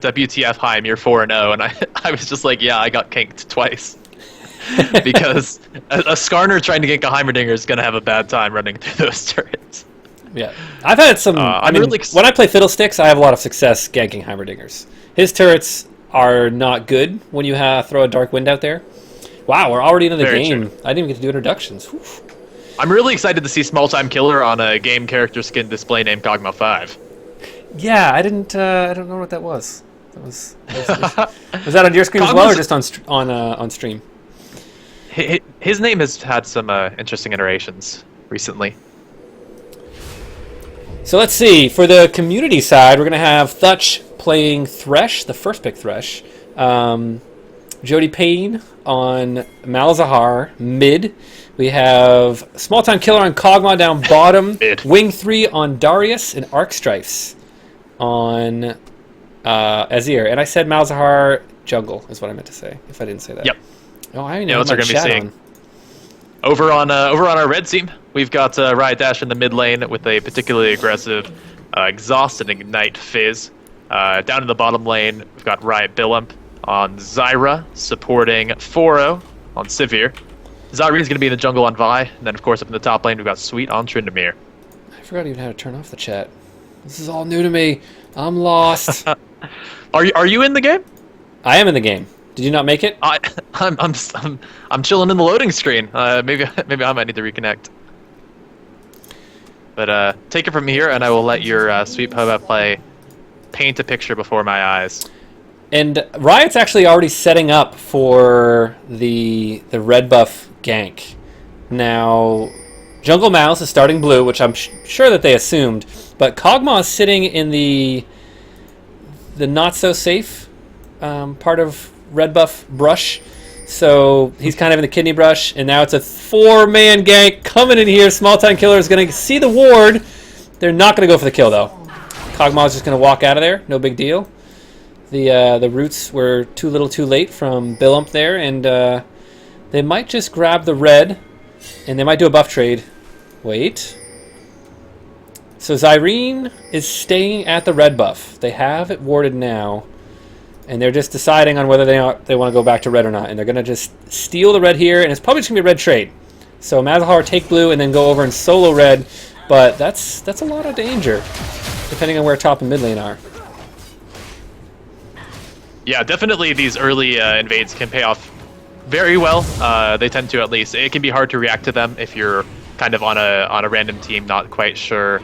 WTF, hi, I'm 4-0, and I was just like, yeah, I got kinked twice. Because a Skarner trying to gank a Heimerdinger is going to have a bad time running through those turrets. Yeah, I've had some. I mean, when I play Fiddlesticks, I have a lot of success ganking Heimerdingers. His turrets are not good when you throw a Dark Wind out there. Wow, we're already into the game. True. I didn't even get to do introductions. Whew. I'm really excited to see Small Time Killer on a game character skin display named Kog'Maw 5. Yeah, I don't know what that was. Was that on your screen as well, or just on stream? His name has had some interesting iterations recently. So let's see. For the community side, we're going to have Thutch playing Thresh, the first pick Thresh. Jody Payne on Malzahar, mid. We have Small Time Killer on Kog'Maw down bottom. Wing 3 on Darius, and Arc Strifes on Azir. And I said Malzahar jungle is what I meant to say, if I didn't say that. Yep. Oh, I know what we're going to be seeing. Over on our red team, we've got Riot Dash in the mid lane with a particularly aggressive Exhaust and Ignite Fizz. Down in the bottom lane, we've got Riot Billimp on Zyra, supporting Foro on Sivir. Zyra's going to be in the jungle on Vi, and then of course up in the top lane we've got Sweet on Tryndamere. I forgot even how to turn off the chat. This is all new to me. I'm lost. Are you in the game? I am in the game. Did you not make it? I'm chilling in the loading screen. Maybe I might need to reconnect. But take it from here, and I will let your Sweet Poba play paint a picture before my eyes. And Riot's actually already setting up for the red buff gank. Now, Jungle Mouse is starting blue, which I'm sure that they assumed, but Kog'Maw is sitting in the not so safe part of red buff brush. So he's kind of in the kidney brush, and now it's a 4-man gank coming in here. Small Time Killer is going to see the ward. They're not going to go for the kill, though. Kog'Maw is just going to walk out of there. No big deal. The roots were too little too late from Billimp there, and they might just grab the red, and they might do a buff trade. Wait. So Zyrene is staying at the red buff. They have it warded now, and they're just deciding on whether they want to go back to red or not. And they're going to just steal the red here, and it's probably just going to be a red trade. So Malzahar take blue and then go over and solo red, but that's a lot of danger, depending on where top and mid lane are. Yeah, definitely these early invades can pay off very well. They tend to, at least. It can be hard to react to them if you're kind of on a random team, not quite sure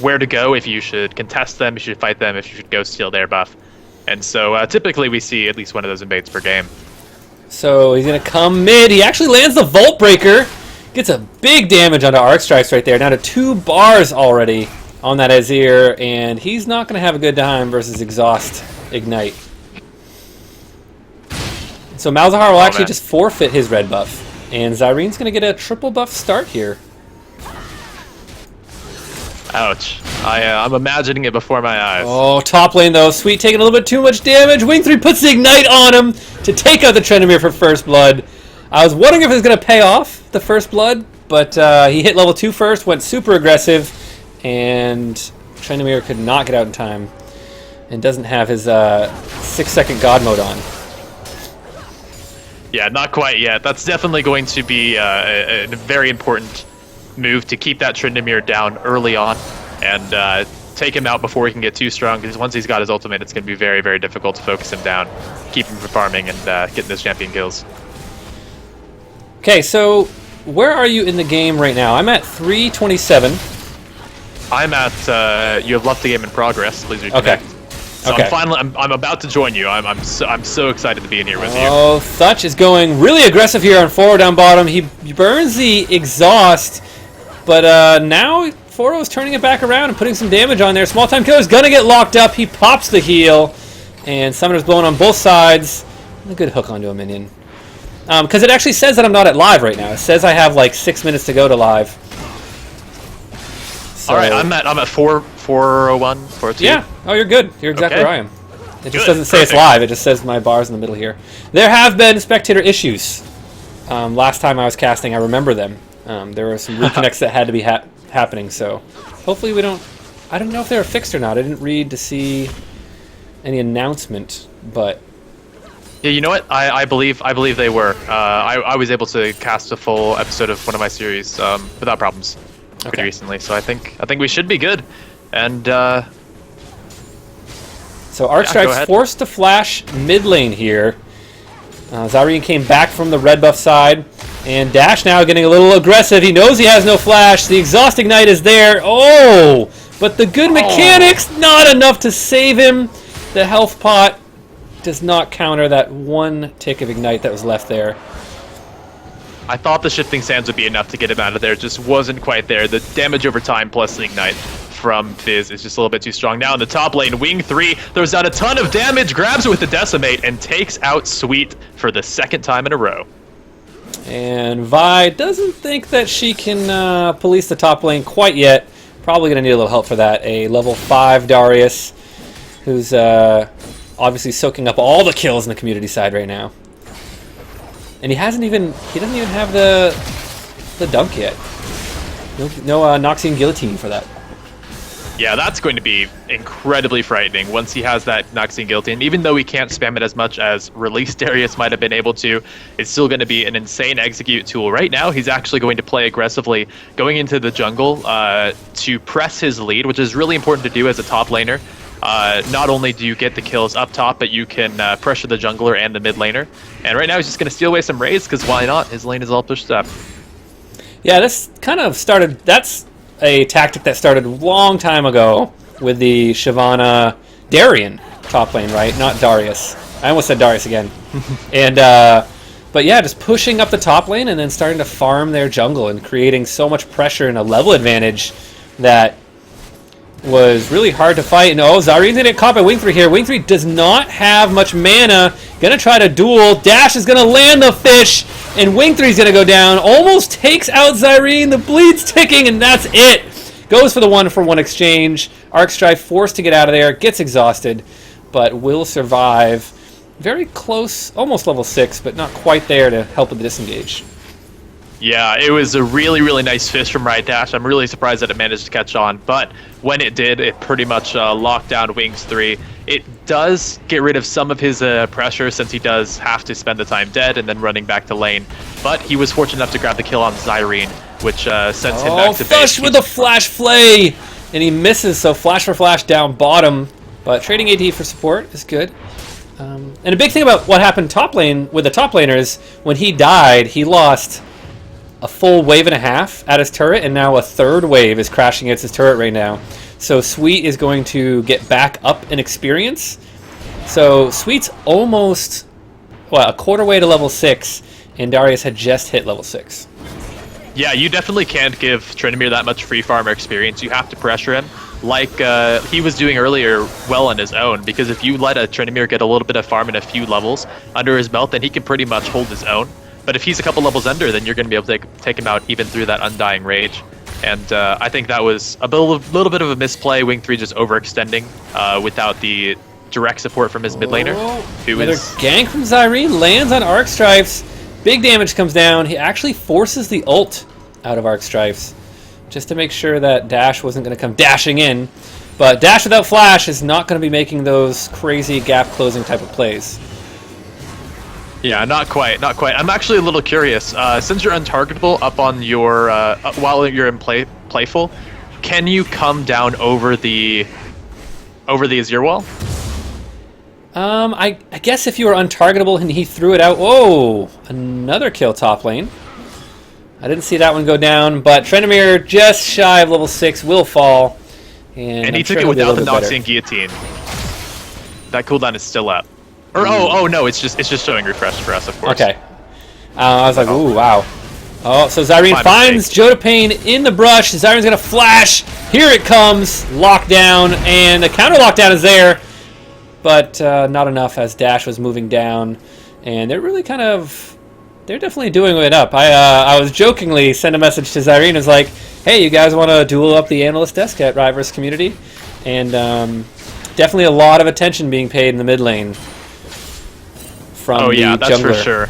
where to go, if you should contest them, if you should fight them, if you should go steal their buff. And so typically we see at least one of those invades per game. So he's going to come mid. He actually lands the Volt Breaker. Gets a big damage onto Arc Strikes right there. Down to 2 bars already on that Azir. And he's not going to have a good time versus Exhaust Ignite. So Malzahar will actually just forfeit his red buff. And Zyrene's going to get a triple buff start here. Ouch. I'm imagining it before my eyes. Oh, top lane though. Sweet taking a little bit too much damage. Wing 3 puts the Ignite on him to take out the Tryndamere for first blood. I was wondering if it was going to pay off the first blood, but he hit level 2 first, went super aggressive, and Tryndamere could not get out in time and doesn't have his 6-second God mode on. Yeah, not quite yet. That's definitely going to be a very important move to keep that Tryndamere down early on and take him out before he can get too strong, because once he's got his ultimate, it's going to be very, very difficult to focus him down, keep him from farming, and getting those champion kills. Okay, so where are you in the game right now? I'm at 327. I'm at, you have left the game in progress. Please reconnect. Okay. So okay. I'm about to join you. I'm so excited to be in here with you. Oh, Thutch is going really aggressive here on Foro down bottom. He burns the Exhaust, but now Foro is turning it back around and putting some damage on there. Small Time Killer's gonna get locked up. He pops the heal, and Summoner's blowing on both sides. A good hook onto a minion. Because it actually says that I'm not at live right now. It says I have like 6 minutes to go to live. So, all right, I'm at 401, 402. Yeah. Oh, you're good. You're exactly where I am. It just doesn't say Perfect. it's live. It just says my bar's in the middle here. There have been spectator issues. Last time I was casting, I remember them. There were some reconnects that had to be happening. So hopefully we don't. I don't know if they were fixed or not. I didn't read to see any announcement, but Yeah, you know what? I believe they were. I was able to cast a full episode of one of my series without problems pretty recently, so I think we should be good. And so Arcstrike's forced to flash mid lane here. Zyrene came back from the red buff side, and Dash now getting a little aggressive. He knows he has no flash. The Exhaust Ignite is there. Oh, but the good mechanics not enough to save him. The health pot does not counter that one tick of Ignite that was left there. I thought the Shifting Sands would be enough to get him out of there. It just wasn't quite there. The damage over time plus the Ignite from Fizz is just a little bit too strong. Now in the top lane, Wing 3 throws out a ton of damage, grabs it with the Decimate, and takes out Sweet for the second time in a row. And Vi doesn't think that she can police the top lane quite yet. Probably going to need a little help for that. A level 5 Darius, who's obviously soaking up all the kills in the community side right now. And he doesn't even have the dunk yet. No Noxian Guillotine for that. Yeah, that's going to be incredibly frightening once he has that Noxian Guillotine. Even though he can't spam it as much as Release Darius might have been able to, it's still going to be an insane execute tool. Right now, he's actually going to play aggressively, going into the jungle to press his lead, which is really important to do as a top laner. Not only do you get the kills up top, but you can pressure the jungler and the mid laner. And right now he's just going to steal away some raids, because why not? His lane is all pushed up. Yeah, this kind of started... That's a tactic that started a long time ago with the Shyvana Darien top lane, right? Not Darius. I almost said Darius again. And but yeah, just pushing up the top lane and then starting to farm their jungle and creating so much pressure and a level advantage that was really hard to fight. And Zarene's gonna get caught by Wing 3 here. Wing 3 does not have much mana. Gonna try to duel. Dash is gonna land the fish, and Wing 3's gonna go down. Almost takes out Zyrene. The bleed's ticking, and that's it. Goes for the 1-for-1 exchange. Arcstrike forced to get out of there. Gets exhausted, but will survive. Very close, almost level 6, but not quite there to help with the disengage. Yeah, it was a really, really nice fish from Riot Dash. I'm really surprised that it managed to catch on, but when it did, it pretty much locked down Wings 3. It does get rid of some of his pressure, since he does have to spend the time dead and then running back to lane, but he was fortunate enough to grab the kill on Zyrene, which sends him back to base. Flush with a flash flay! And he misses, so flash for flash down bottom, but trading AD for support is good. And a big thing about what happened top lane with the top laners, when he died, he lost a full wave and a half at his turret, and now a third wave is crashing against his turret right now. So Sweet is going to get back up in experience. So Sweet's almost, a quarter way to level 6, and Darius had just hit level 6. Yeah, you definitely can't give Tryndamere that much free farmer experience. You have to pressure him, like he was doing earlier well on his own, because if you let a Tryndamere get a little bit of farm and a few levels under his belt, then he can pretty much hold his own. But if he's a couple levels under, then you're going to be able to take him out even through that Undying Rage. And I think that was a little bit of a misplay. Wing 3 just overextending without the direct support from his mid laner. Another gank from Zyrene lands on Arcstripes. Big damage comes down. He actually forces the ult out of Arcstripes just to make sure that Dash wasn't going to come dashing in. But Dash without Flash is not going to be making those crazy gap closing type of plays. Yeah, not quite. I'm actually a little curious. Since you're untargetable up on your while you're in playful, can you come down over the Azir wall? I guess if you were untargetable and he threw it out. Whoa! Another kill top lane. I didn't see that one go down, but Tryndamere just shy of level 6 will fall, and he took it without the Noxian Guillotine. That cooldown is still up. Or oh no, it's just showing refresh for us, of course. Okay. I was like, ooh, wow. Oh, so Zyrene finds Jotapane in the brush. Zyrene's gonna flash. Here it comes. Lockdown, and the counter lockdown is there, but not enough as Dash was moving down, and they're really they're definitely doing it up. I was jokingly sent a message to Zyrene. It was like, hey, you guys want to duel up the analyst desk at Riot Vs Community? And definitely a lot of attention being paid in the mid lane. Oh yeah, that's for sure.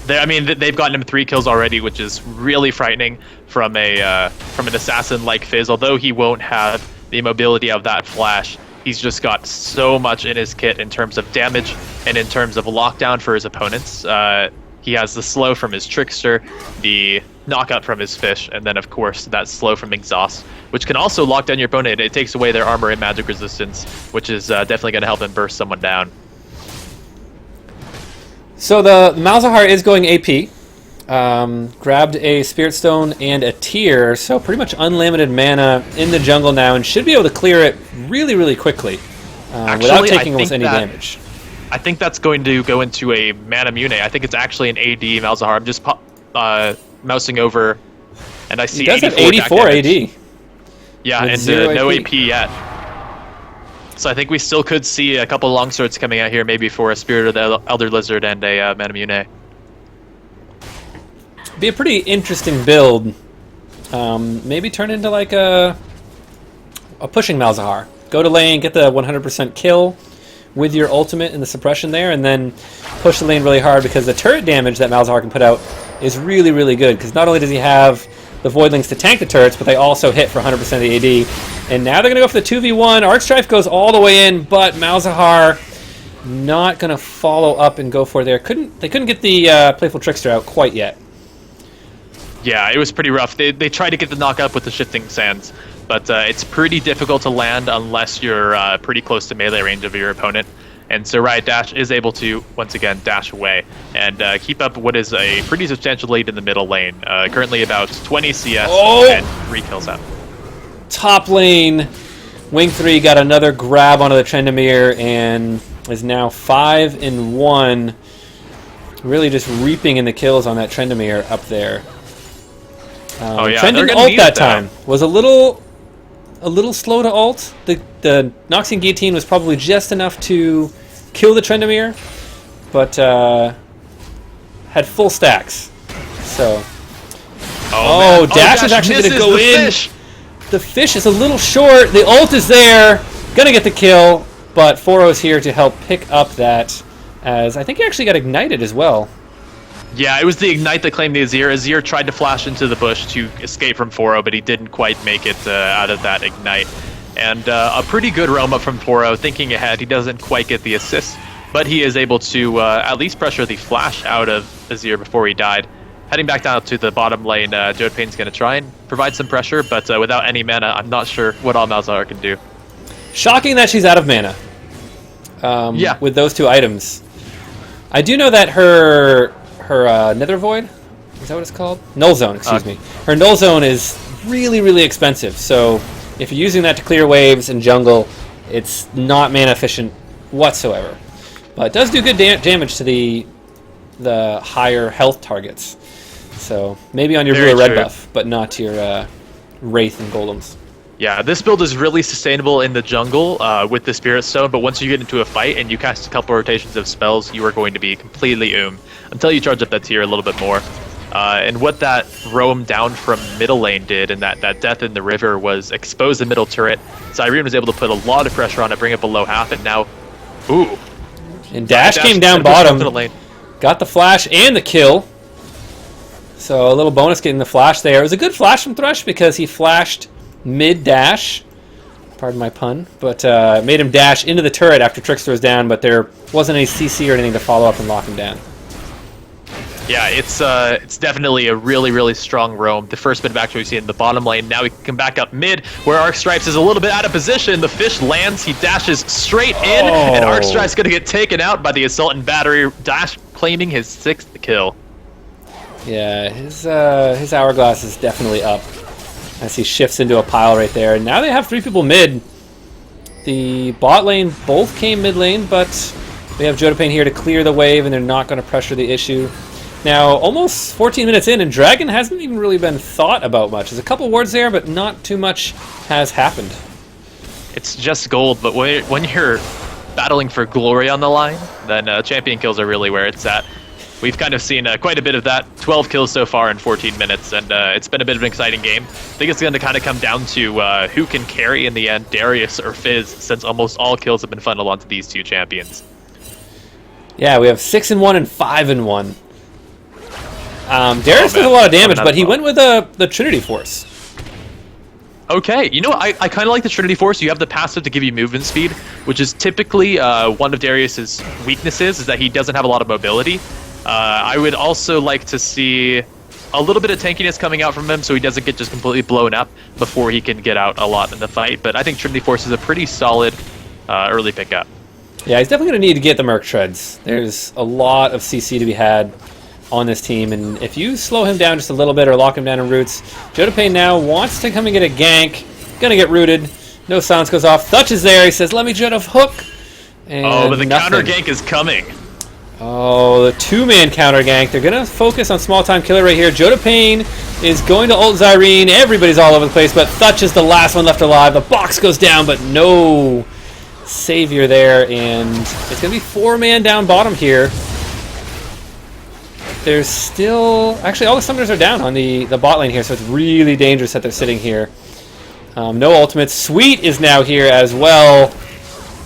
They've gotten him 3 kills already, which is really frightening from an assassin like Fizz. Although he won't have the mobility of that flash, he's just got so much in his kit in terms of damage and in terms of lockdown for his opponents. He has the slow from his Trickster, the knockout from his Fish, and then of course that slow from Exhaust, which can also lock down your opponent. It takes away their armor and magic resistance, which is definitely going to help him burst someone down. So the Malzahar is going AP. Grabbed a Spirit Stone and a Tear, so pretty much unlimited mana in the jungle now, and should be able to clear it really, really quickly without taking almost any damage. I think that's going to go into a Mana Mune. I think it's actually an AD Malzahar. I'm just mousing over, and I see he does 84 have 84 AD. Yeah, and no AP yet. So I think we still could see a couple longswords coming out here, maybe for a Spirit of the Elder Lizard and a Mana Mune. Be a pretty interesting build. Maybe turn into like a pushing Malzahar. Go to lane, get the 100% kill with your ultimate and the suppression there, and then push the lane really hard, because the turret damage that Malzahar can put out is really, really good, because not only does he have the Voidlings to tank the turrets, but they also hit for 100% of the AD. And now they're going to go for the 2v1. Archstrife goes all the way in, but Malzahar not going to follow up and go for it there. They couldn't get the Playful Trickster out quite yet. Yeah, it was pretty rough. They tried to get the knockup with the Shifting Sands, but it's pretty difficult to land unless you're pretty close to melee range of your opponent. And so Riot Dash is able to, once again, dash away and keep up what is a pretty substantial lead in the middle lane. Currently about 20 CS and 3 kills out. Top lane, Wing 3 got another grab onto the Tryndamere and is now 5-1. Really just reaping in the kills on that Tryndamere up there. Trending ult that time was a little slow to ult. The Noxian Guillotine was probably just enough to kill the Tryndamere, but had full stacks. So, Dash is actually going to go in. Fish. The Fish is a little short. The ult is there, gonna get the kill, but Foro is here to help pick up that. As I think he actually got ignited as well. Yeah, it was the Ignite that claimed the Azir. Azir tried to flash into the bush to escape from Foro, but he didn't quite make it out of that Ignite. And a pretty good roam up from Foro, thinking ahead. He doesn't quite get the assist, but he is able to at least pressure the flash out of Azir before he died. Heading back down to the bottom lane, Jodepain's going to try and provide some pressure, but without any mana, I'm not sure what all Malzahar can do. Shocking that she's out of mana. Yeah. With those two items. I do know that her Nether Void, is that what it's called? Null Zone, excuse me. Her Null Zone is really, really expensive, so if you're using that to clear waves in jungle, it's not mana efficient whatsoever. But it does do good damage to the higher health targets. So maybe on your blue or red buff, but not to your Wraith and Golems. Yeah, this build is really sustainable in the jungle with the Spirit Stone, but once you get into a fight and you cast a couple rotations of spells, you are going to be completely until you charge up that tier a little bit more. And what that roam down from middle lane did, and that death in the river, was expose the middle turret. Cyrene was able to put a lot of pressure on it, bring it below half, and now, ooh. And Dash came down bottom, got the flash and the kill. So a little bonus getting the flash there. It was a good flash from Thresh because he flashed mid-dash, pardon my pun, but made him dash into the turret after Trickster was down, but there wasn't any CC or anything to follow up and lock him down. Yeah, it's definitely a really, really strong roam. The first bit of action we see in the bottom lane. Now we can back up mid, where Arcstripes is a little bit out of position. The Fish lands, he dashes straight in, and Arcstripes going to get taken out by the Assault and Battery. Dash claiming his 6th kill. Yeah, his hourglass is definitely up as he shifts into a pile right there. And now they have 3 people mid. The bot lane both came mid lane, but we have Jodepain here to clear the wave, and they're not going to pressure the issue. Now, almost 14 minutes in, and Dragon hasn't even really been thought about much. There's a couple wards there, but not too much has happened. It's just gold, but when you're battling for glory on the line, then champion kills are really where it's at. We've kind of seen quite a bit of that. 12 kills so far in 14 minutes, and it's been a bit of an exciting game. I think it's going to kind of come down to who can carry in the end, Darius or Fizz, since almost all kills have been funneled onto these two champions. Yeah, we have 6-1 and 5-1. Darius does a lot of damage, but he went with the Trinity Force. Okay, you know what? I kind of like the Trinity Force. You have the passive to give you movement speed, which is typically one of Darius's weaknesses, is that he doesn't have a lot of mobility. I would also like to see a little bit of tankiness coming out from him so he doesn't get just completely blown up before he can get out a lot in the fight. But I think Trinity Force is a pretty solid early pickup. Yeah, he's definitely going to need to get the Merc Treads. There's a lot of CC to be had on this team, and if you slow him down just a little bit or lock him down in roots, Jodapane now wants to come and get a gank. Gonna get rooted. No silence goes off. Thutch is there. He says, let me Joda hook. And oh, but the nothing. counter gank is coming. Oh, the two-man counter gank. They're gonna focus on small time killer right here. Jodapane is going to ult Zyrene. Everybody's all over the place, but Thutch is the last one left alive. The box goes down, but no savior there, and it's gonna be four-man down bottom here. There's still... Actually, all the summoners are down on the bot lane here, so it's really dangerous that they're sitting here. No ultimates. Sweet is now here as well.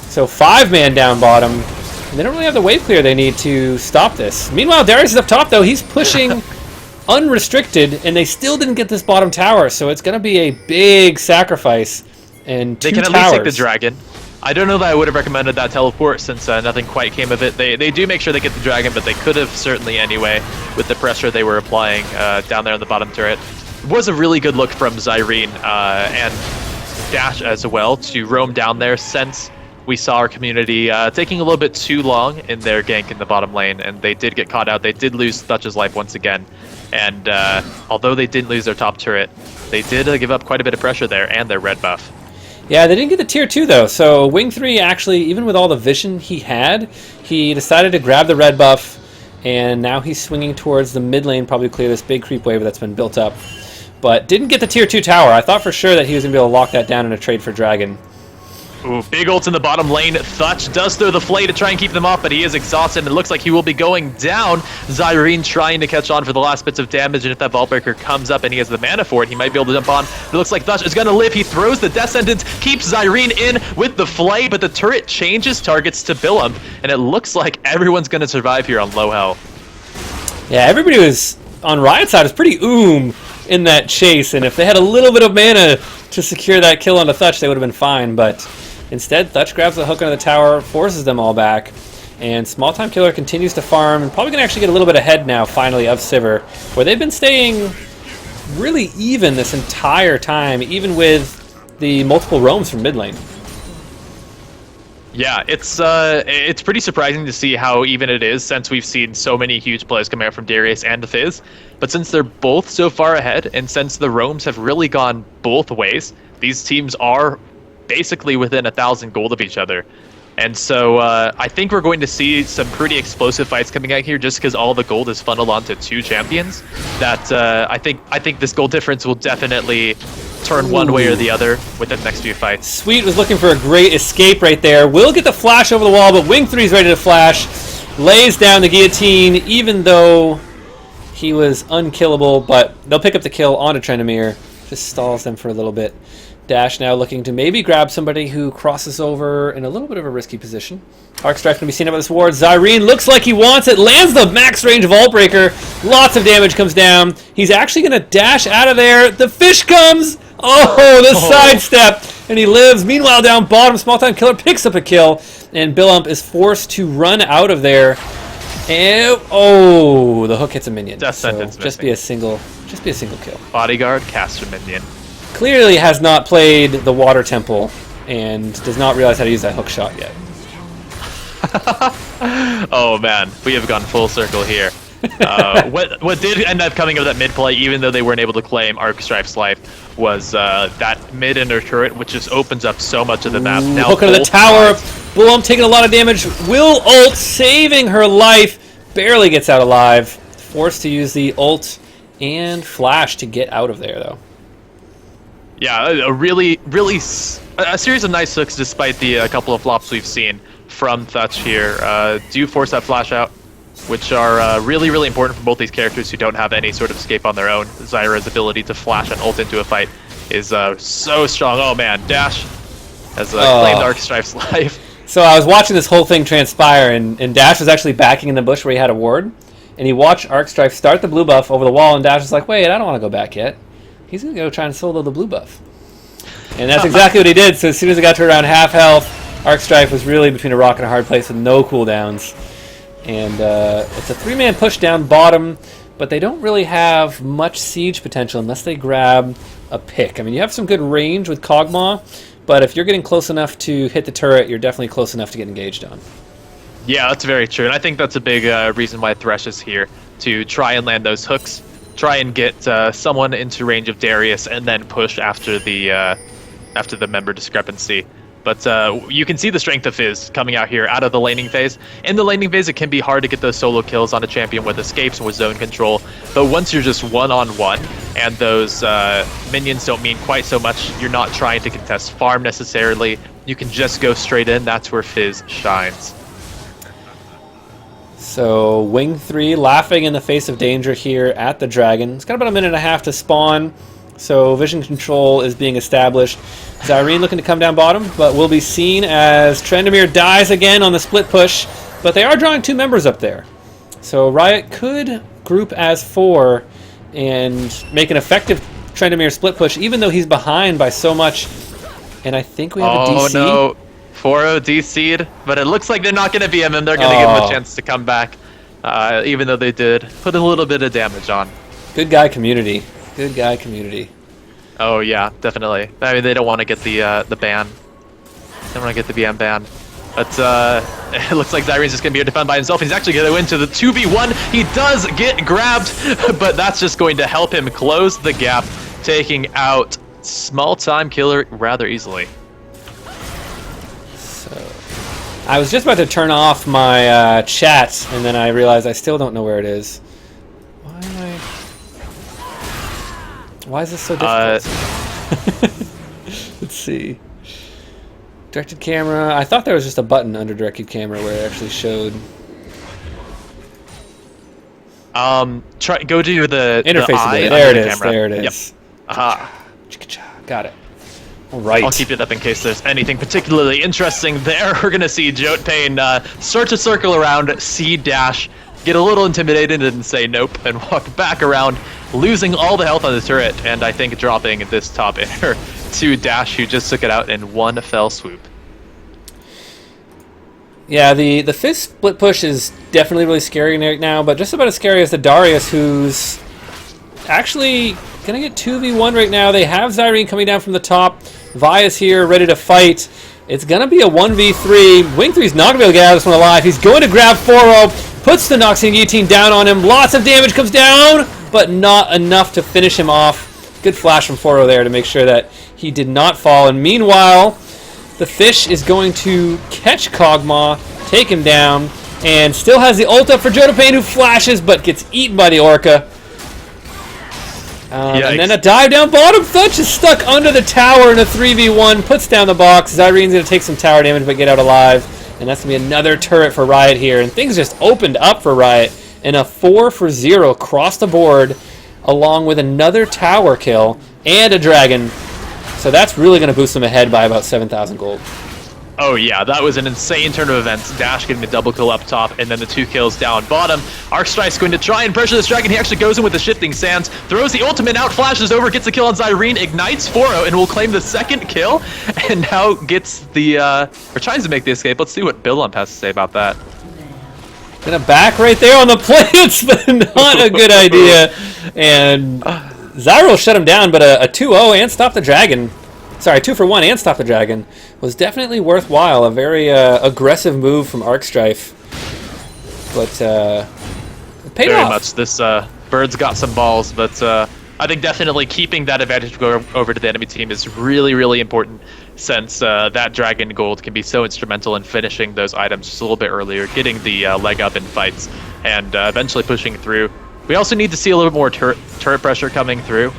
So five-man down bottom. And they don't really have the wave clear they need to stop this. Meanwhile, Darius is up top, though. He's pushing unrestricted, and they still didn't get this bottom tower, so it's going to be a big sacrifice. And two They can at towers. least take the dragon. I don't know that I would have recommended that teleport since nothing quite came of it. They do make sure they get the dragon, but they could have certainly anyway with the pressure they were applying down there on the bottom turret. It was a really good look from Zyrene and Dash as well to roam down there since we saw our community taking a little bit too long in their gank in the bottom lane, and they did get caught out. They did lose Thutch's life once again, and although they didn't lose their top turret, they did give up quite a bit of pressure there and their red buff. Yeah, they didn't get the tier 2 though, so Wing 3 actually, even with all the vision he had, he decided to grab the red buff, and now he's swinging towards the mid lane, probably clear this big creep wave that's been built up. But didn't get the tier 2 tower. I thought for sure that he was going to be able to lock that down in a trade for Dragon. Ooh, big ult in the bottom lane. Thutch does throw the flay to try and keep them off, but he is exhausted, and it looks like he will be going down. Zyrene trying to catch on for the last bits of damage, and if that Vault Breaker comes up and he has the mana for it, he might be able to jump on. But it looks like Thutch is going to live. He throws the Death Sentence, keeps Zyrene in with the flay, but the turret changes targets to Billum, and it looks like everyone's going to survive here on low health. Yeah, everybody was on Riot's side was pretty in that chase, and if they had a little bit of mana to secure that kill onto Thutch, they would have been fine, but instead, Thutch grabs the hook onto the tower, forces them all back, and Small Time Killer continues to farm, and probably going to actually get a little bit ahead now, finally, of Sivir, where they've been staying really even this entire time, even with the multiple roams from mid lane. Yeah, it's pretty surprising to see how even it is, since we've seen so many huge plays coming out from Darius and Fizz. But since they're both so far ahead, and since the roams have really gone both ways, these teams are basically within 1,000 gold of each other. And so I think we're going to see some pretty explosive fights coming out here, just because all the gold is funneled onto two champions. That I think this gold difference will definitely turn one way or the other with the next few fights. Sweet was looking for a great escape right there. Will get the flash over the wall, but Wing 3's ready to flash. Lays down the guillotine, even though he was unkillable, but they'll pick up the kill onto Trendemir. Just stalls them for a little bit. Dash now looking to maybe grab somebody who crosses over in a little bit of a risky position. Arcstrike's going to be seen up with this ward. Zyrene looks like he wants it. Lands the max range Vault Breaker. Lots of damage comes down. He's actually going to dash out of there. The fish comes. Oh, the sidestep. And he lives. Meanwhile, down bottom, Small Time Killer picks up a kill. And Billump is forced to run out of there. And, oh, the hook hits a minion. Death sentence so just be a single kill. Bodyguard, caster minion. Clearly has not played the Water Temple and does not realize how to use that hook shot yet. Oh man, we have gone full circle here. What did end up coming of that mid play, even though they weren't able to claim Arcstrike's life, was that mid inner turret, which just opens up so much of the map. Now hook into the tower. Billum taking a lot of damage. Will ult, saving her life. Barely gets out alive. Forced to use the ult and flash to get out of there, though. Yeah, a series of nice hooks, despite the couple of flops we've seen from Thutch here. Do force that flash out, which are really important for both these characters who don't have any sort of escape on their own. Zyra's ability to flash and ult into a fight is so strong. Oh man, Dash has claimed Arcstrike's life. So I was watching this whole thing transpire, and Dash was actually backing in the bush where he had a ward, and he watched Arcstrike start the blue buff over the wall, and Dash was like, wait, I don't want to go back yet. He's going to go try and solo the blue buff. And that's exactly what he did. So as soon as it got to around half health, Arcstrife was really between a rock and a hard place with no cooldowns. And it's a 3-man push down bottom, but they don't really have much siege potential unless they grab a pick. I mean, you have some good range with Kog'Maw, but if you're getting close enough to hit the turret, you're definitely close enough to get engaged on. Yeah, that's very true. And I think that's a big reason why Thresh is here, to try and land those hooks, try and get someone into range of Darius, and then push after the member discrepancy. But you can see the strength of Fizz coming out here out of the laning phase. In the laning phase, it can be hard to get those solo kills on a champion with escapes and with zone control. But once you're just one-on-one, and those minions don't mean quite so much, you're not trying to contest farm necessarily, you can just go straight in. That's where Fizz shines. So Wing 3 laughing in the face of danger here at the Dragon. It's got about a minute and a half to spawn, so vision control is being established. Zyrene looking to come down bottom, but will be seen as Tryndamere dies again on the split push, but they are drawing 2 members up there. So Riot could group as 4 and make an effective Tryndamere split push, even though he's behind by so much. And I think we have a DC. Oh no, 4-0 DC'd, but it looks like they're not going to BM him. They're going to give him a chance to come back, even though they did put a little bit of damage on. Good guy community. Good guy community. Oh yeah, definitely. I mean, they don't want to get the ban. They don't want to get the BM ban. But it looks like Zyrene's just going to be able to defend by himself. He's actually going to go into the 2v1. He does get grabbed, but that's just going to help him close the gap, taking out Small Time Killer rather easily. So, I was just about to turn off my chat, and then I realized I still don't know where it is. Why am I... Why is this so difficult? Let's see. Directed camera. I thought there was just a button under directed camera where it actually showed. Go to the interface. eye There it is. camera. There it is. Yep. Aha. Got it. All right. I'll keep it up in case there's anything particularly interesting there. We're gonna see Jotapane start to circle around, C dash, get a little intimidated and say nope, and walk back around, losing all the health on the turret, and I think dropping this top air to Dash, who just took it out in one fell swoop. Yeah, the Fizz split push is definitely really scary right now, but just about as scary as the Darius, who's actually gonna get 2v1 right now. They have Zyrene coming down from the top. Vi's here, ready to fight. It's gonna be a 1v3. Wing 3's not gonna be able to get out of this one alive. He's going to grab 4-0, puts the Noxian Guillotine down on him. Lots of damage comes down, but not enough to finish him off. Good flash from 4-0 there to make sure that he did not fall. And meanwhile, the Fish is going to catch Kog'Maw, take him down, and still has the ult up for Jotapane, who flashes but gets eaten by the Orca. And then a dive down bottom. Thutch is stuck under the tower in a 3v1, puts down the box. Zyrene's going to take some tower damage but get out alive. And that's going to be another turret for Riot here. And things just opened up for Riot in a 4-for-0 across the board, along with another tower kill and a dragon. So that's really going to boost them ahead by about 7,000 gold. Oh yeah, that was an insane turn of events. Dash getting the double kill up top, and then the 2 kills down bottom. Arcstrike's going to try and pressure this dragon. He actually goes in with the shifting sands, throws the ultimate out, flashes over, gets the kill on Zyrene, ignites 4-0, and will claim the 2nd kill, and now gets the, or tries to make the escape. Let's see what Billump has to say about that. Gonna back right there on the plants, but not a good idea. And Zyro shut him down, but a 2-0 and stop the dragon. Sorry, 2-for-1 and stop the dragon was definitely worthwhile. A very aggressive move from Arcstrife, but it paid Very off. much. This Bird's got some balls, but I think definitely keeping that advantage to go over to the enemy team is really, really important, since that dragon gold can be so instrumental in finishing those items just a little bit earlier, getting the leg up in fights, and eventually pushing through. We also need to see a little bit more turret pressure coming through.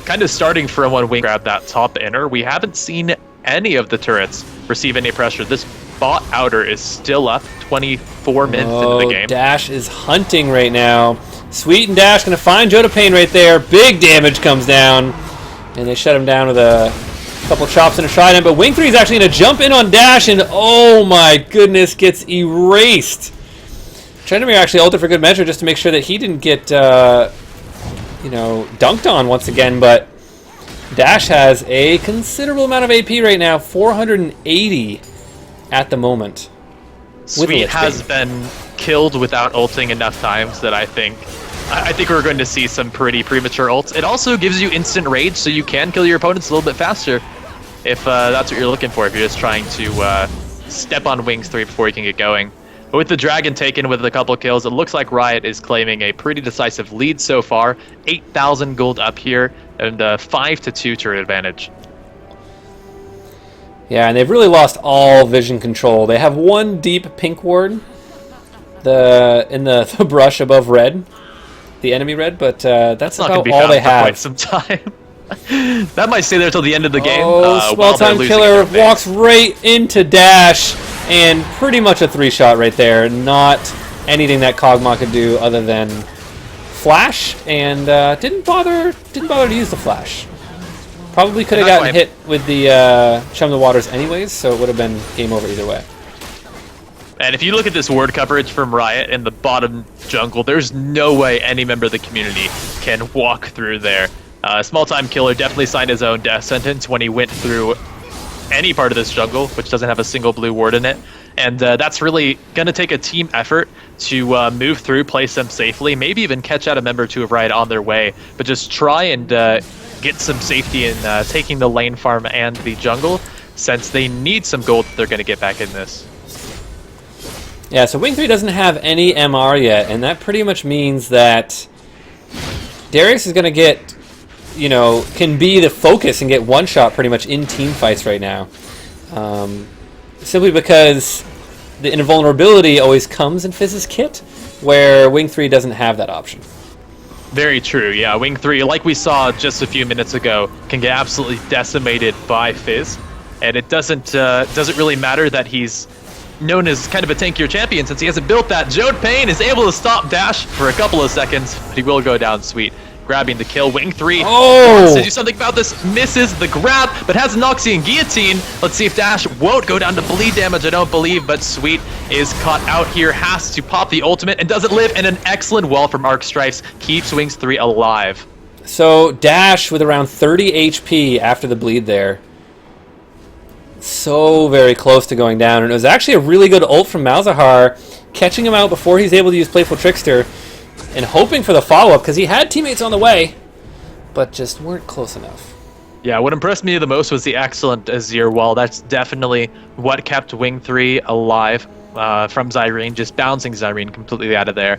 Kind of starting from when we grab that top inner, we haven't seen any of the turrets receive any pressure. This bot outer is still up 24 minutes into the game. Dash is hunting right now. Sweet and Dash going to find Jotapane right there. Big damage comes down, and they shut him down with a couple chops and a trident. But Wing 3 is actually going to jump in on Dash, and oh my goodness, gets erased. Tryndamere actually ulted for good measure just to make sure that he didn't get, you know, dunked on once again, but Dash has a considerable amount of AP right now, 480 at the moment. Sweet has been killed without ulting enough times that I think we're going to see some pretty premature ults. It also gives you instant rage, so you can kill your opponents a little bit faster if that's what you're looking for, if you're just trying to step on Wings 3 before you can get going. But with the Dragon taken with a couple kills, it looks like Riot is claiming a pretty decisive lead so far. 8,000 gold up here, and 5-2 turret advantage. Yeah, and they've really lost all vision control. They have one deep pink ward in the brush above red, the enemy red, but that's about all they have. Quite some time. That might stay there till the end of the game. Oh, Swell-Time Killer walks right into Dash, and pretty much a 3-shot right there. Not anything that Kog'Maw could do other than flash, and didn't bother to use the flash. Probably could have gotten hit with the Chum the Waters anyways, so it would have been game over either way. And if you look at this ward coverage from Riot in the bottom jungle, there's no way any member of the community can walk through there. Small-Time Killer definitely signed his own death sentence when he went through any part of this jungle, which doesn't have a single blue ward in it. And that's really going to take a team effort to move through, place them safely, maybe even catch out a member or two of Riot on their way, but just try and get some safety in taking the lane farm and the jungle, since they need some gold if they're going to get back in this. Yeah, so Wing 3 doesn't have any MR yet, and that pretty much means that Darius is going to get, you know, can be the focus and get one shot pretty much in team fights right now. Simply because the invulnerability always comes in Fizz's kit, where Wing 3 doesn't have that option. Very true, yeah. Wing 3, like we saw just a few minutes ago, can get absolutely decimated by Fizz. And it doesn't really matter that he's known as kind of a tankier champion since he hasn't built that. Jode Payne is able to stop Dash for a couple of seconds, but he will go down Sweet, grabbing the kill. Wing 3 wants to do something about this, misses the grab, but has Noxie and Guillotine. Let's see if Dash won't go down to bleed damage, I don't believe, but Sweet is caught out here, has to pop the ultimate, and doesn't live, and an excellent wall from Arc Strifes keeps Wings 3 alive. So Dash with around 30 HP after the bleed there. So very close to going down, and it was actually a really good ult from Malzahar, catching him out before he's able to use Playful Trickster, and hoping for the follow-up, because he had teammates on the way, but just weren't close enough. Yeah, what impressed me the most was the excellent Azir wall. That's definitely what kept Wing 3 alive from Zyrene, just bouncing Zyrene completely out of there.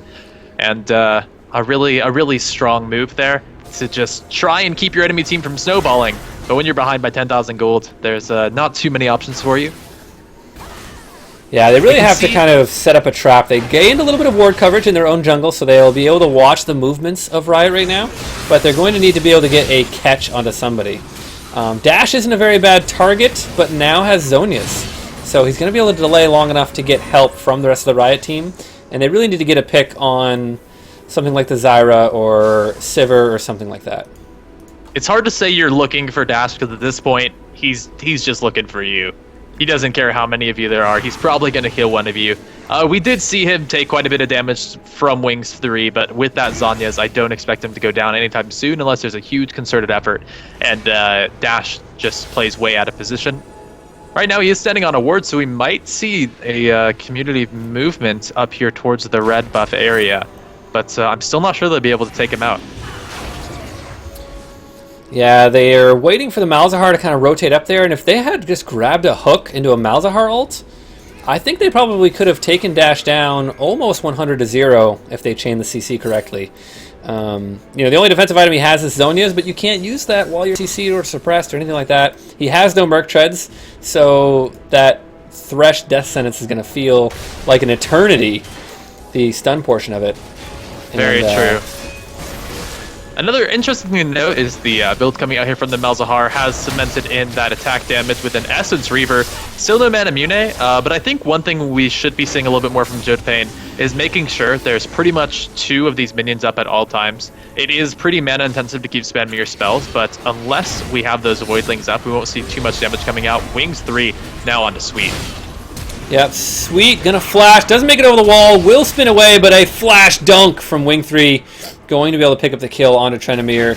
And a really strong move there to just try and keep your enemy team from snowballing. But when you're behind by 10,000 gold, there's not too many options for you. Yeah, they really have to kind of set up a trap. They gained a little bit of ward coverage in their own jungle, so they'll be able to watch the movements of Riot right now, but they're going to need to be able to get a catch onto somebody. Dash isn't a very bad target, but now has Zhonya's, so he's going to be able to delay long enough to get help from the rest of the Riot team, and they really need to get a pick on something like the Zyra or Sivir or something like that. It's hard to say you're looking for Dash, because at this point, he's just looking for you. He doesn't care how many of you there are. He's probably going to kill one of you. We did see him take quite a bit of damage from Wings 3, but with that Zhonya's, I don't expect him to go down anytime soon unless there's a huge concerted effort, and Dash just plays way out of position. Right now he is standing on a ward, so we might see a community movement up here towards the red buff area, but I'm still not sure they'll be able to take him out. Yeah, they're waiting for the Malzahar to kind of rotate up there, and if they had just grabbed a hook into a Malzahar ult, I think they probably could have taken Dash down almost 100-0 if they chained the CC correctly. You know, the only defensive item he has is Zhonya's, but you can't use that while you're CC'd or suppressed or anything like that. He has no Merc Treads, so that Thresh death sentence is going to feel like an eternity, the stun portion of it. Very true. Another interesting thing to note is the build coming out here from the Malzahar has cemented in that attack damage with an Essence Reaver. Still no mana immune, but I think one thing we should be seeing a little bit more from Jode Payne is making sure there's pretty much 2 of these minions up at all times. It is pretty mana intensive to keep spamming your spells, but unless we have those Voidlings up, we won't see too much damage coming out. Wings 3 now onto Sweet. Yep, Sweet gonna flash, doesn't make it over the wall, will spin away, but a flash dunk from Wing 3, going to be able to pick up the kill onto Trenamir.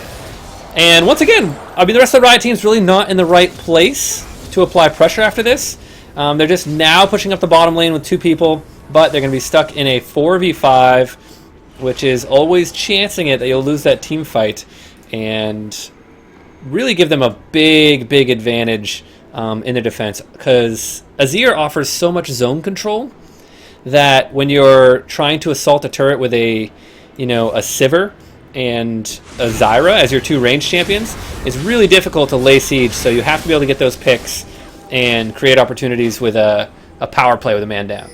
And once again, I mean, the rest of the Riot team's really not in the right place to apply pressure after this. They're just now pushing up the bottom lane with 2 people, but they're going to be stuck in a 4v5, which is always chancing it that you'll lose that team fight, and really give them a big, big advantage in their defense, because Azir offers so much zone control that when you're trying to assault a turret with a Sivir and a Zyra as your 2 ranged champions, it's really difficult to lay siege, so you have to be able to get those picks and create opportunities with a power play with a man down.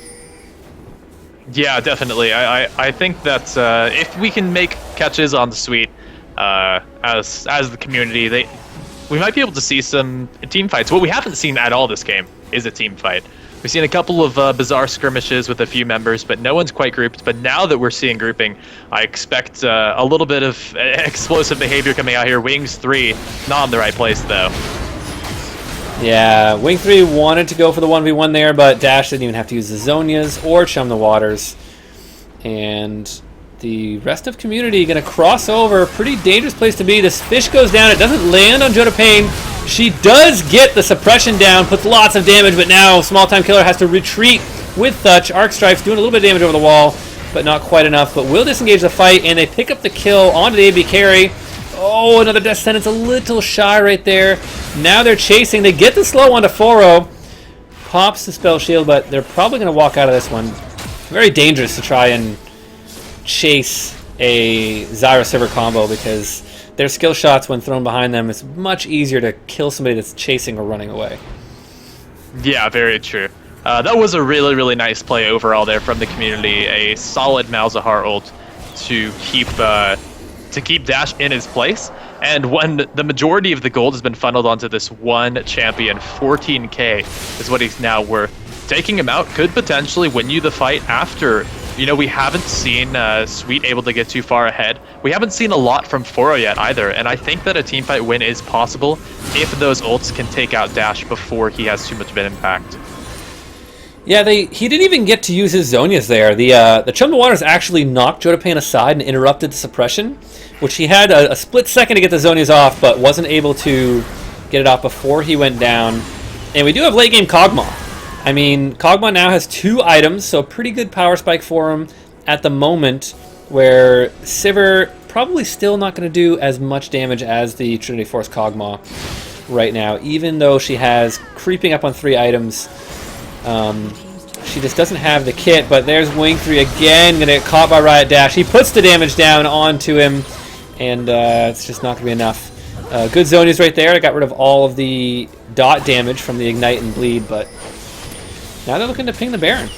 Yeah, definitely. I think that if we can make catches on the suite as the community, we might be able to see some team fights. What we haven't seen at all this game is a team fight. We've seen a couple of bizarre skirmishes with a few members, but no one's quite grouped. But now that we're seeing grouping, I expect a little bit of explosive behavior coming out here. Wings 3, not in the right place, though. Yeah, Wing 3 wanted to go for the 1v1 there, but Dash didn't even have to use the Zonias or chum the waters. And the rest of community going to cross over. Pretty dangerous place to be. This fish goes down. It doesn't land on Joda Payne. She does get the suppression down, puts lots of damage, but now Small Time Killer has to retreat with Thutch. Arc Strife's doing a little bit of damage over the wall, but not quite enough. But will disengage the fight, and they pick up the kill onto the AB carry. Oh, another Death Sentence, a little shy right there. Now they're chasing. They get the slow onto Foro. Pops the spell shield, but they're probably going to walk out of this one. Very dangerous to try and chase a Zyra Sivir combo, because their skill shots, when thrown behind them, it's much easier to kill somebody that's chasing or running away. Yeah, very true. That was a really, really nice play overall there from the community. A solid Malzahar ult to keep Dash in his place. And when the majority of the gold has been funneled onto this one champion, 14k is what he's now worth. Taking him out could potentially win you the fight after. We haven't seen Sweet able to get too far ahead. We haven't seen a lot from Foro yet either, and I think that a teamfight win is possible if those ults can take out Dash before he has too much of an impact. Yeah, he didn't even get to use his Zonias there. The Chum the Waters actually knocked Joda Payne aside and interrupted the suppression, which he had a split second to get the Zonias off, but wasn't able to get it off before he went down. And we do have late game Kog'Maw. I mean, Kog'Maw now has 2 items, so a pretty good power spike for him at the moment, where Sivir probably still not going to do as much damage as the Trinity Force Kog'Maw right now, even though she has creeping up on 3 items. She just doesn't have the kit, but there's Wing 3 again, going to get caught by Riot Dash. He puts the damage down onto him, and it's just not going to be enough. Good Zonias right there. I got rid of all of the dot damage from the Ignite and Bleed, but now they're looking to ping the Baron.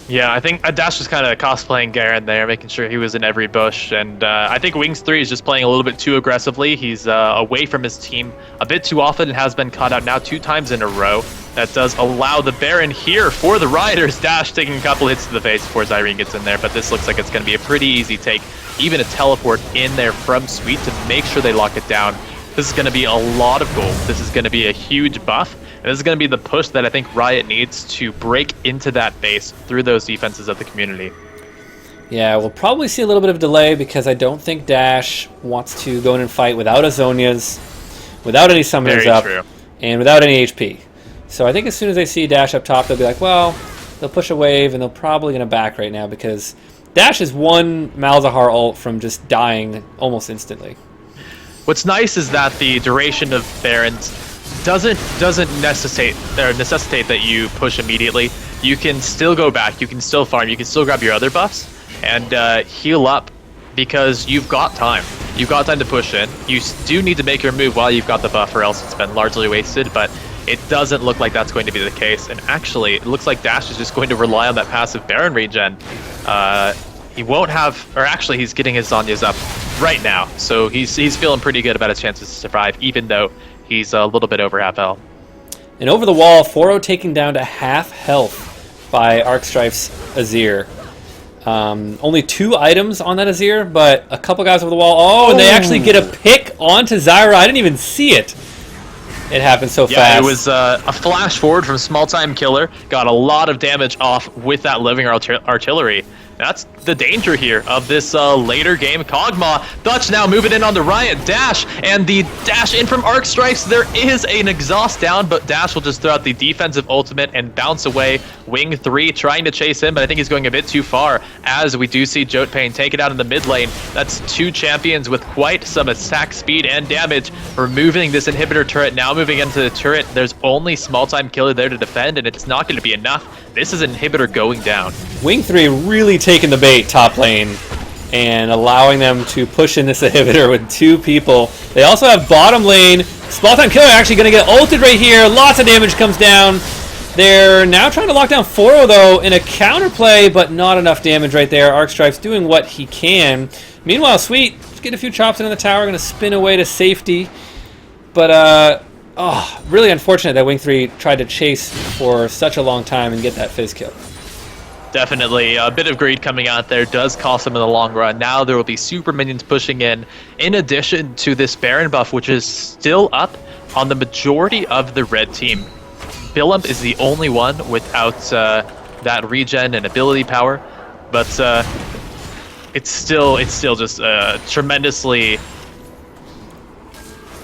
Yeah, I think Dash was kind of cosplaying Garen there, making sure he was in every bush, and I think Wings 3 is just playing a little bit too aggressively. He's away from his team a bit too often and has been caught out now 2 times in a row. That does allow the Baron here for the Rioters. Dash taking a couple hits to the face before Zyrene gets in there, but this looks like it's going to be a pretty easy take. Even a teleport in there from Sweet to make sure they lock it down. This is going to be a lot of gold. This is going to be a huge buff. And this is going to be the push that I think Riot needs to break into that base through those defenses of the community. Yeah, we'll probably see a little bit of delay because I don't think Dash wants to go in and fight without a Zonias, without any summoners up, and without any HP. So I think as soon as they see Dash up top, they'll be like, well, they'll push a wave, and they're probably going to back right now because Dash is one Malzahar ult from just dying almost instantly. What's nice is that the duration of Barons doesn't necessitate that you push immediately. You can still go back, you can still farm, you can still grab your other buffs and heal up because you've got time. You've got time to push in. You do need to make your move while you've got the buff, or else it's been largely wasted, but it doesn't look like that's going to be the case. And actually, it looks like Dash is just going to rely on that passive Baron regen. He won't have, or actually he's getting his Zonias up right now, so he's feeling pretty good about his chances to survive, even though he's a little bit over half health. And over the wall, Foro taken down to half health by Arcstrife's Azir. Only 2 items on that Azir, but a couple guys over the wall. Oh, and they actually get a pick onto Zyra. I didn't even see it. It happened so fast. Yeah, it was a flash forward from Small Time Killer. Got a lot of damage off with that living artillery. That's the danger here of this later game. Kog'Maw, Dutch now moving in on the Riot Dash, and the dash in from Arc Strikes. There is an exhaust down, but Dash will just throw out the defensive ultimate and bounce away. Wing 3 trying to chase him, but I think he's going a bit too far, as we do see Jotpain take it out in the mid lane. That's 2 champions with quite some attack speed and damage, removing this inhibitor turret. Now moving into the turret, there's only small time killer there to defend, and it's not going to be enough. This is an inhibitor going down. Wing 3 really taking the bait top lane and allowing them to push in this inhibitor with 2 people. They also have bottom lane. Small time killer actually going to get ulted right here. Lots of damage comes down. They're now trying to lock down Foro though in a counterplay, but not enough damage right there. Arc Strike's doing what he can. Meanwhile, Sweet just getting a few chops into the tower, going to spin away to safety. But really unfortunate that Wing 3 tried to chase for such a long time and get that Fizz kill. Definitely a bit of greed coming out there does cost them in the long run. Now there will be super minions pushing in addition to this Baron buff, which is still up on the majority of the red team. Billump is the only one without that regen and ability power, but it's still just a tremendously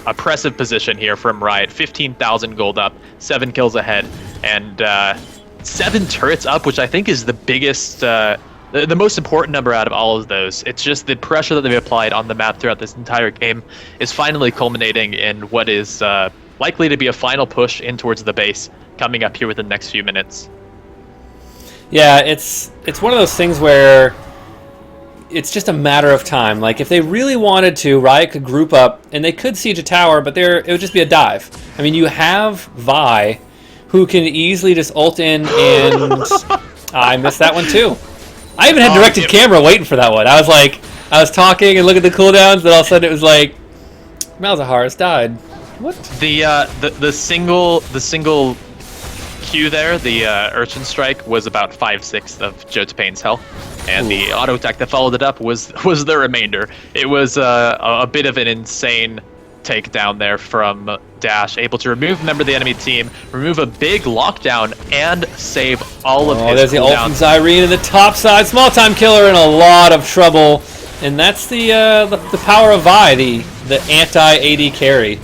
oppressive position here from Riot. 15,000 gold up, 7 kills ahead, and 7 turrets up, which I think is the biggest, the most important number out of all of those. It's just the pressure that they've applied on the map throughout this entire game is finally culminating in what is likely to be a final push in towards the base coming up here within the next few minutes. Yeah, it's one of those things where it's just a matter of time. Like, if they really wanted to, Riot could group up and they could siege a tower, but it would just be a dive. I mean, you have Vi, who can easily just ult in, and I missed that one too. I even had directed camera waiting for that one. I was talking and looking at the cooldowns, and all of a sudden it was like, Malzahar has died. What? The single Q there, the Urchin Strike, was about 5/6 of Jotpain's health, and the auto attack that followed it up was the remainder. It was a bit of an insane takedown there from Dash, able to remove a member of the enemy team, remove a big lockdown, and save all of his there's the ult from Zyrene in the top side. Small time killer in a lot of trouble, and that's the power of Vi, the anti-AD carry.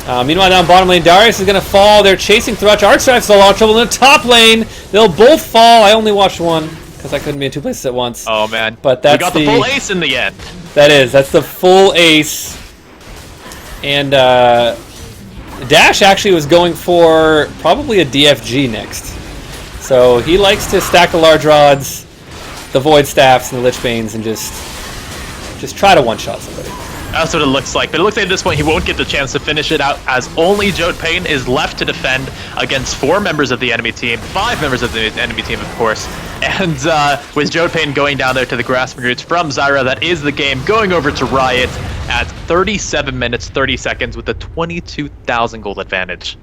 Meanwhile, down bottom lane, Darius is going to fall. They're chasing Thrush. Arcstrike's a lot of trouble in the top lane. They'll both fall. I only watched one because I couldn't be in 2 places at once. Oh man! But that's we got the full ace in the end. That's the full ace. And Dash actually was going for probably a DFG next. So he likes to stack the large rods, the Void Staffs, and the Lich Banes, and just try to one-shot somebody. That's what it looks like. But it looks like at this point he won't get the chance to finish it out, as only Jotpain is left to defend against 4 members of the enemy team, 5 members of the enemy team, of course. And with Jotpain going down there to the Grasping Roots from Zyra, that is the game going over to Riot at 37 minutes, 30 seconds with a 22,000 gold advantage.